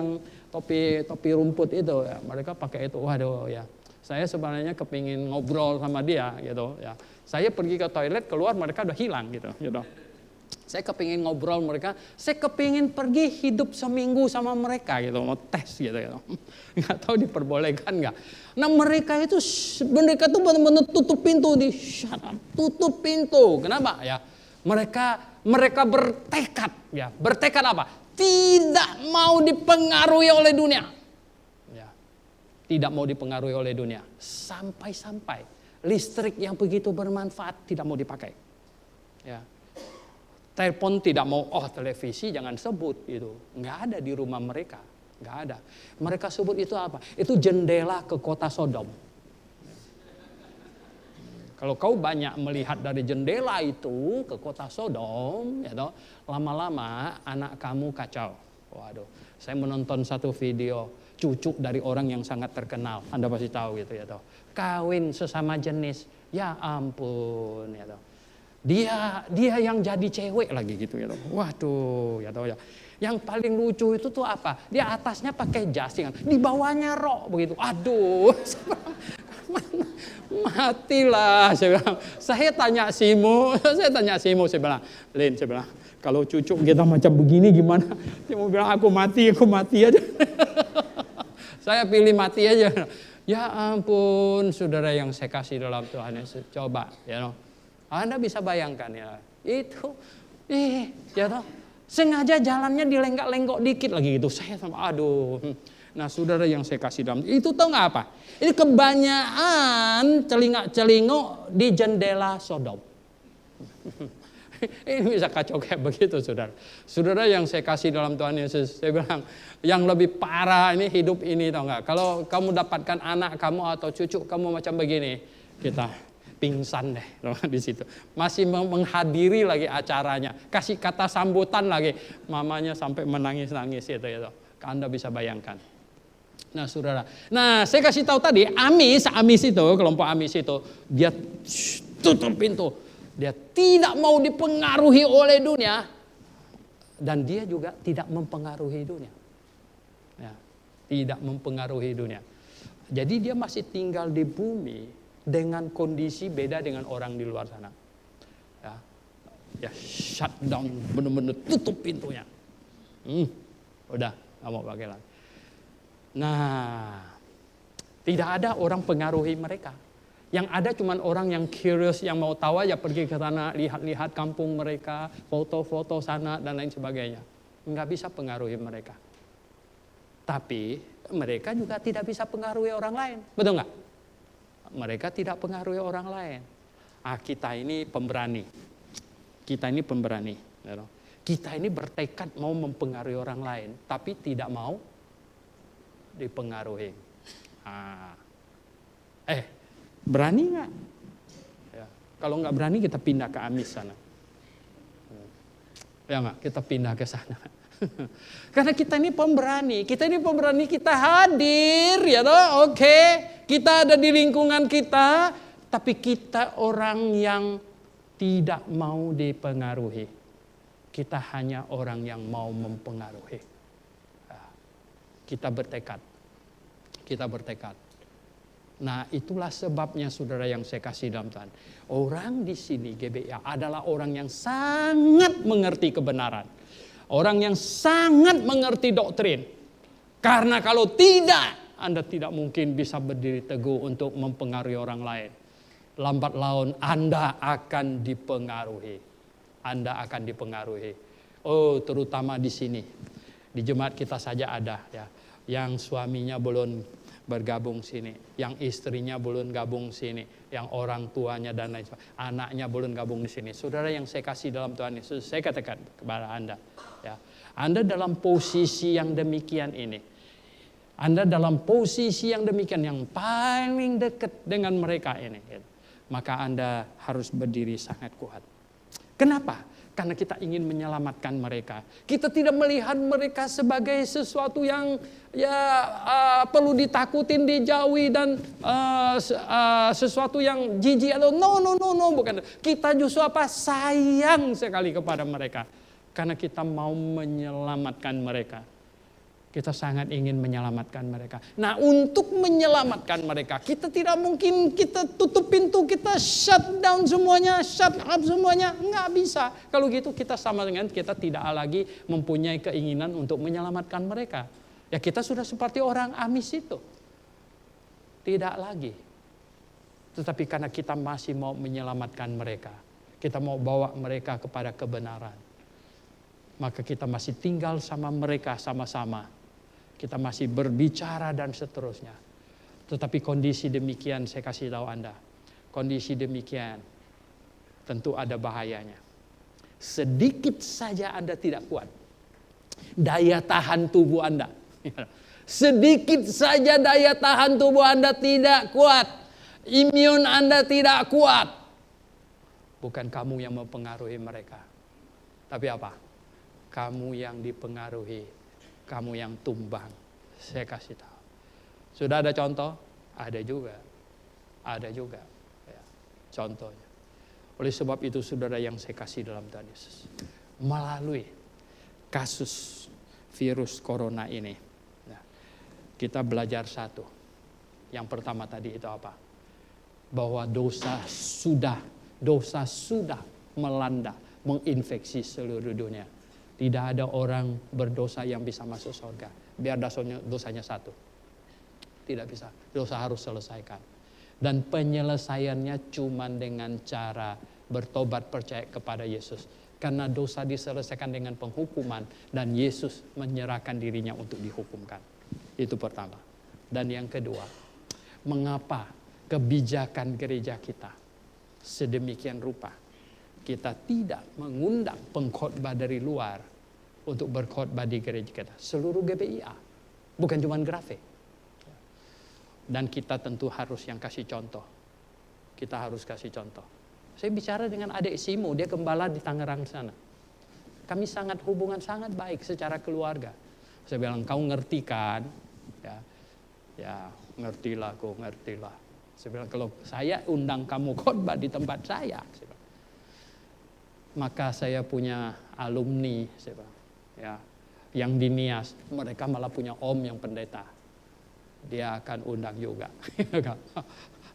rumput itu ya. Mereka pakai itu. Waduh ya. Saya sebenarnya kepingin ngobrol sama dia gitu ya. Saya pergi ke toilet keluar mereka udah hilang gitu. Saya kepingin ngobrol mereka. Saya kepingin pergi hidup seminggu sama mereka gitu, mau tes gitu. Nggak tahu diperbolehkan nggak. Nah mereka tuh benar-benar tutup pintu tutup pintu. Kenapa ya? Mereka bertekad ya. Bertekad apa? Tidak mau dipengaruhi oleh dunia. Tidak mau dipengaruhi oleh dunia. Sampai-sampai listrik yang begitu bermanfaat tidak mau dipakai. Ya. Telepon tidak mau, televisi jangan sebut itu. Nggak ada di rumah mereka. Nggak ada. Mereka sebut itu apa? Itu jendela ke kota Sodom. Kalau kau banyak melihat dari jendela itu ke kota Sodom, lama-lama anak kamu kacau. Waduh, saya menonton satu video cucu dari orang yang sangat terkenal, Anda pasti tahu gitu ya toh. Kawin sesama jenis, ya ampun ya toh. Dia yang jadi cewek lagi gitu ya toh. Waduh ya toh ya. Yang paling lucu itu tuh apa? Dia atasnya pakai jas, di bawahnya rok begitu. Aduh, matilah saya bilang. Saya tanya Simo, saya bilang, Lin, saya bilang, kalau cucu kita macam begini gimana? Dia mau bilang aku mati aja. Saya pilih mati aja. Ya ampun, saudara yang saya kasih dalam Tuhan Yesus. Coba, Anda bisa bayangkan ya. Itu, sengaja jalannya dilenggak-lenggok dikit lagi gitu. Saya sama, aduh. Nah, saudara yang saya kasih dalam itu tahu nggak apa? Ini kebanyakan celingak-celinguk di jendela Sodom. Ini bisa kacau kayak begitu, saudara. Saudara yang saya kasih dalam Tuhan Yesus, saya bilang, yang lebih parah ini hidup ini, tahu nggak? Kalau kamu dapatkan anak kamu atau cucu kamu macam begini, kita pingsan deh di situ. Masih menghadiri lagi acaranya, kasih kata sambutan lagi, mamanya sampai menangis-nangis itu. Anda bisa bayangkan. Nah saudara, saya kasih tahu tadi, Amis itu, kelompok Amis itu, dia tutup pintu. Dia tidak mau dipengaruhi oleh dunia, dan dia juga tidak mempengaruhi dunia. Ya, tidak mempengaruhi dunia. Jadi dia masih tinggal di bumi dengan kondisi beda dengan orang di luar sana. Ya shut down, benar-benar tutup pintunya. Udah, nggak mau pakai lagi. Nah, tidak ada orang pengaruhi mereka. Yang ada cuma orang yang curious, yang mau tahu aja pergi ke sana, lihat-lihat kampung mereka, foto-foto sana dan lain sebagainya. Nggak bisa pengaruhi mereka. Tapi mereka juga tidak bisa pengaruhi orang lain. Betul nggak? Mereka tidak pengaruhi orang lain. Kita ini pemberani. Kita ini pemberani. Kita ini bertekad mau mempengaruhi orang lain, tapi tidak mau dipengaruhi. Berani nggak? Ya, kalau nggak berani kita pindah ke Amis sana. Ya nggak, kita pindah ke sana. Karena kita ini pemberani, kita hadir, ya toh, oke. Kita ada di lingkungan kita, tapi kita orang yang tidak mau dipengaruhi. Kita hanya orang yang mau mempengaruhi. Kita bertekad. Nah, itulah sebabnya saudara yang saya kasih dalam Tuhan. Orang di sini GBIA adalah orang yang sangat mengerti kebenaran. Orang yang sangat mengerti doktrin. Karena kalau tidak, Anda tidak mungkin bisa berdiri teguh untuk mempengaruhi orang lain. Lambat laun Anda akan dipengaruhi. Oh, terutama di sini. Di jemaat kita saja ada ya, yang suaminya belum bergabung sini, yang istrinya belum gabung sini, yang orang tuanya dan lain sebagainya, anaknya belum gabung di sini. Saudara yang saya kasih dalam Tuhan Yesus, saya katakan kepada Anda, ya, Anda dalam posisi yang demikian ini, Anda dalam posisi yang demikian, yang paling dekat dengan mereka ini, maka Anda harus berdiri sangat kuat. Kenapa? Karena kita ingin menyelamatkan mereka. Kita tidak melihat mereka sebagai sesuatu yang perlu ditakutin, dijauhi dan sesuatu yang jijik atau no, bukan. Kita justru sayang sekali kepada mereka. Karena kita mau menyelamatkan mereka. Kita sangat ingin menyelamatkan mereka. Nah, untuk menyelamatkan mereka, kita tidak mungkin kita tutup pintu, kita shut down semuanya, shut up semuanya. Nggak bisa. Kalau gitu kita sama dengan kita tidak lagi mempunyai keinginan untuk menyelamatkan mereka. Ya kita sudah seperti orang Amis itu. Tidak lagi. Tetapi karena kita masih mau menyelamatkan mereka, kita mau bawa mereka kepada kebenaran, maka kita masih tinggal sama mereka sama-sama. Kita masih berbicara dan seterusnya. Tetapi kondisi demikian saya kasih tahu Anda. Kondisi demikian tentu ada bahayanya. Sedikit saja Anda tidak kuat. Daya tahan tubuh Anda. Sedikit saja daya tahan tubuh Anda tidak kuat. Imun Anda tidak kuat. Bukan kamu yang mempengaruhi mereka. Tapi apa? Kamu yang dipengaruhi. Kamu yang tumbang. Saya kasih tahu. Sudah ada contoh? Ada juga. Ya, contohnya. Oleh sebab itu saudara yang saya kasih dalam Tuhan Yesus. Melalui kasus virus corona ini. Nah, kita belajar satu. Yang pertama tadi itu apa? Bahwa dosa sudah melanda, menginfeksi seluruh dunia. Tidak ada orang berdosa yang bisa masuk surga. Biar dosanya satu. Tidak bisa. Dosa harus selesaikan. Dan penyelesaiannya cuma dengan cara bertobat percaya kepada Yesus. Karena dosa diselesaikan dengan penghukuman. Dan Yesus menyerahkan dirinya untuk dihukumkan. Itu pertama. Dan yang kedua. Mengapa kebijakan gereja kita sedemikian rupa? Kita tidak mengundang pengkhotbah dari luar untuk berkhotbah di gereja kita. Seluruh GBIA, bukan cuma Grafik. Dan kita tentu harus yang kasih contoh. Kita harus kasih contoh. Saya bicara dengan adik Simo, dia gembala di Tangerang sana. Kami hubungan sangat baik secara keluarga. Saya bilang, kau ngerti kan? Ya, Ya, ngertilah kok, ngertilah. Saya bilang, kalau saya undang kamu khotbah di tempat saya, maka saya punya alumni, saya bilang, ya, yang di Nias, mereka malah punya om yang pendeta. Dia akan undang juga.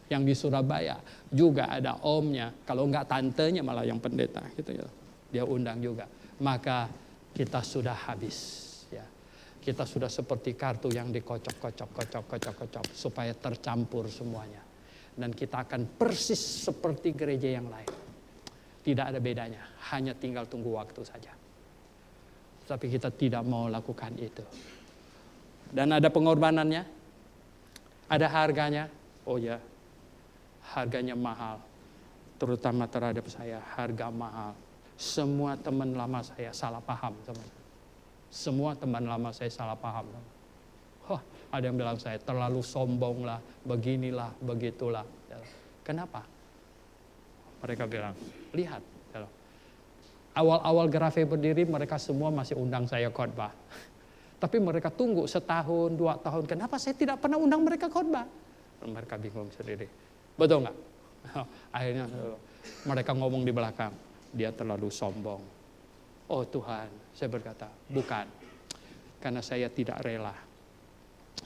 Yang di Surabaya juga ada omnya, kalau enggak tantenya malah yang pendeta, gitu ya. Dia undang juga. Maka kita sudah habis, ya. Kita sudah seperti kartu yang dikocok supaya tercampur semuanya. Dan kita akan persis seperti gereja yang lain. Tidak ada bedanya, hanya tinggal tunggu waktu saja. Tapi kita tidak mau lakukan itu. Dan ada pengorbanannya, ada harganya. Oh ya, harganya mahal. Terutama terhadap saya, harga mahal. Semua teman lama saya salah paham, teman. Semua teman lama saya salah paham. Ada yang bilang saya terlalu sombong lah, beginilah, begitulah. Kenapa? Mereka bilang, lihat. Awal-awal Grafe berdiri, mereka semua masih undang saya khotbah. Tapi mereka tunggu setahun, 2 tahun. Kenapa saya tidak pernah undang mereka khotbah? Mereka bingung sendiri. Betul nggak? Akhirnya mereka ngomong di belakang, dia terlalu sombong. Oh Tuhan, saya berkata, bukan. Karena saya tidak rela.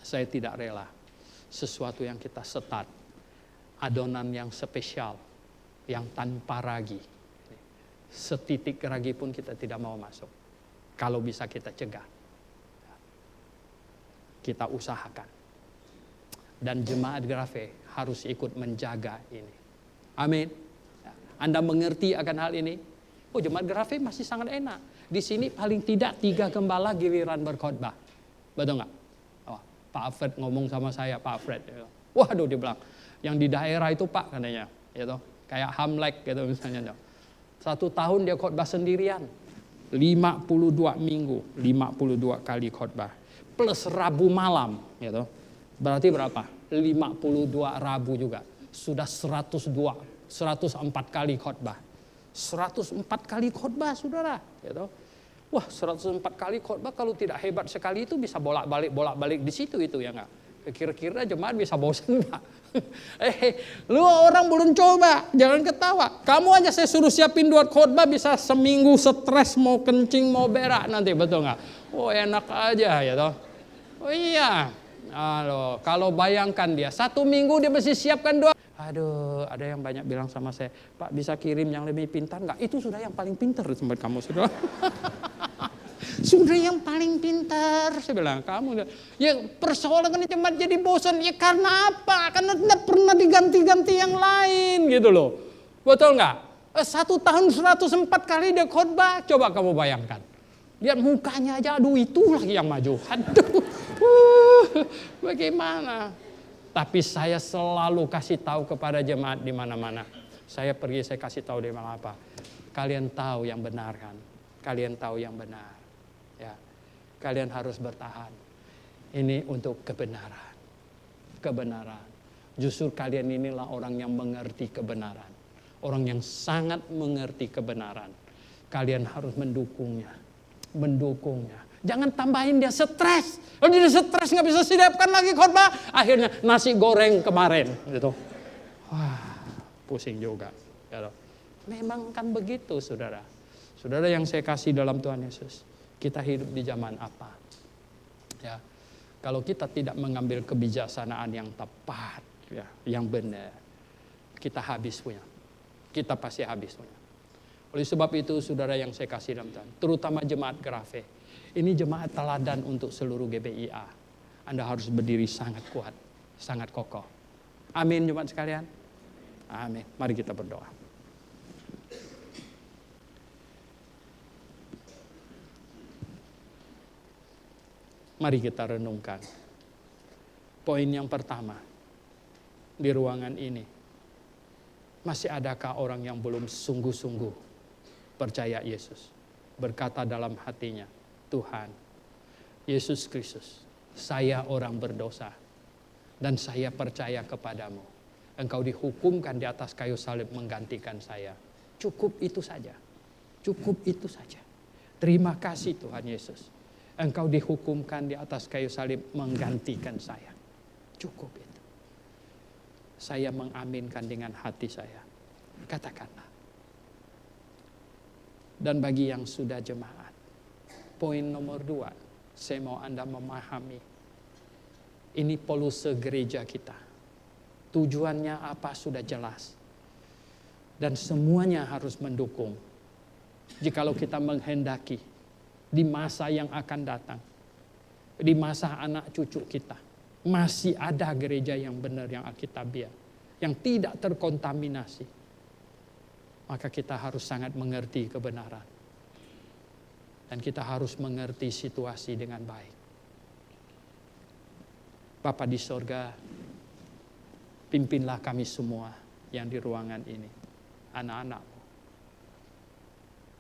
Saya tidak rela sesuatu yang kita start, adonan yang spesial, yang tanpa ragi. Setitik ragi pun kita tidak mau masuk. Kalau bisa kita cegah. Kita usahakan. Dan jemaat Grafe harus ikut menjaga ini. Amin. Anda mengerti akan hal ini? Oh, jemaat Grafe masih sangat enak. Di sini paling tidak 3 gembala giliran berkhotbah. Betul nggak? Oh, Pak Fred ngomong sama saya, Pak Fred. Waduh, dia bilang, yang di daerah itu Pak katanya, gitu. Kayak Hamlek gitu misalnya. 1 tahun dia khotbah sendirian. 52 minggu, 52 kali khotbah. Plus Rabu malam, gitu. Berarti berapa? 52 Rabu juga. Sudah 104 kali khotbah. 104 kali khotbah, saudara. Gitu. Wah, 104 kali khotbah kalau tidak hebat sekali itu bisa bolak-balik di situ itu ya enggak? Kira-kira jemaat bisa bosan enggak? Lu orang belum coba, jangan ketawa. Kamu aja saya suruh siapin 2 khotbah bisa seminggu stres mau kencing mau berak nanti, betul enggak? Oh, enak aja ya toh. Oh iya. Halo, kalau bayangkan dia 1 minggu dia mesti siapkan 2. Aduh, ada yang banyak bilang sama saya, Pak bisa kirim yang lebih pintar enggak? Itu sudah yang paling pintar tempat kamu, saudara. Sudah yang paling pintar, saya bilang. Kamu ya persoalan kan cuma jadi bosan. Ya karena apa? Karena tidak pernah diganti-ganti yang lain gitu loh. Betul enggak? 1 tahun 104 kali dia khotbah, coba kamu bayangkan. Lihat mukanya aja, aduh itu lagi yang maju. Aduh, bagaimana? Tapi saya selalu kasih tahu kepada jemaat di mana-mana. Saya pergi, saya kasih tahu di mana apa. Kalian tahu yang benar kan? Kalian tahu yang benar. Ya, kalian harus bertahan. Ini untuk kebenaran. Kebenaran. Justru kalian inilah orang yang mengerti kebenaran. Orang yang sangat mengerti kebenaran. Kalian harus mendukungnya. Mendukungnya. Jangan tambahin dia stres. Kalau dia stres nggak bisa siapkan lagi khotbah. Akhirnya nasi goreng kemarin, gitu. Wah, pusing juga. Memang kan begitu, saudara. Saudara yang saya kasih dalam Tuhan Yesus. Kita hidup di zaman apa? Ya, kalau kita tidak mengambil kebijaksanaan yang tepat, ya, yang benar, kita habis punya. Kita pasti habis punya. Oleh sebab itu, saudara yang saya kasih dalam Tuhan, terutama jemaat Grafe. Ini jemaat teladan untuk seluruh GBIA. Anda harus berdiri sangat kuat, sangat kokoh. Amin jemaat sekalian. Amin. Mari kita berdoa. Mari kita renungkan. Poin yang pertama. Di ruangan ini. Masih adakah orang yang belum sungguh-sungguh percaya Yesus? Berkata dalam hatinya, Tuhan, Yesus Kristus, saya orang berdosa dan saya percaya kepadamu. Engkau dihukumkan di atas kayu salib menggantikan saya. Cukup itu saja. Cukup itu saja. Terima kasih Tuhan Yesus. Engkau dihukumkan di atas kayu salib menggantikan saya. Cukup itu. Saya mengaminkan dengan hati saya. Katakanlah. Dan bagi yang sudah jemaat, poin nomor 2, saya mau Anda memahami. Ini poluse gereja kita. Tujuannya apa sudah jelas. Dan semuanya harus mendukung. Jikalau kita menghendaki di masa yang akan datang, di masa anak cucu kita, masih ada gereja yang benar, yang alkitabiah, yang tidak terkontaminasi, maka kita harus sangat mengerti kebenaran. Dan kita harus mengerti situasi dengan baik. Bapa di sorga, pimpinlah kami semua yang di ruangan ini, anak-anak-Mu.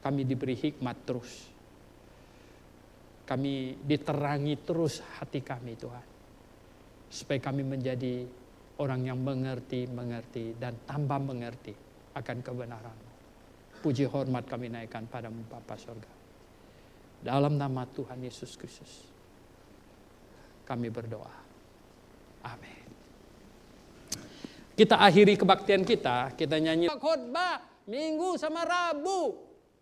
Kami diberi hikmat terus. Kami diterangi terus hati kami, Tuhan. Supaya kami menjadi orang yang mengerti dan tambah mengerti akan kebenaran-Mu. Puji hormat kami naikkan padamu Bapa sorga. Dalam nama Tuhan Yesus Kristus kami berdoa. Amin. Kita akhiri kebaktian kita nyanyi khotbah Minggu sama Rabu.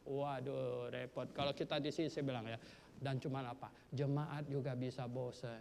Waduh, repot. Kalau kita di sini saya bilang ya, dan cuma apa? Jemaat juga bisa bosan.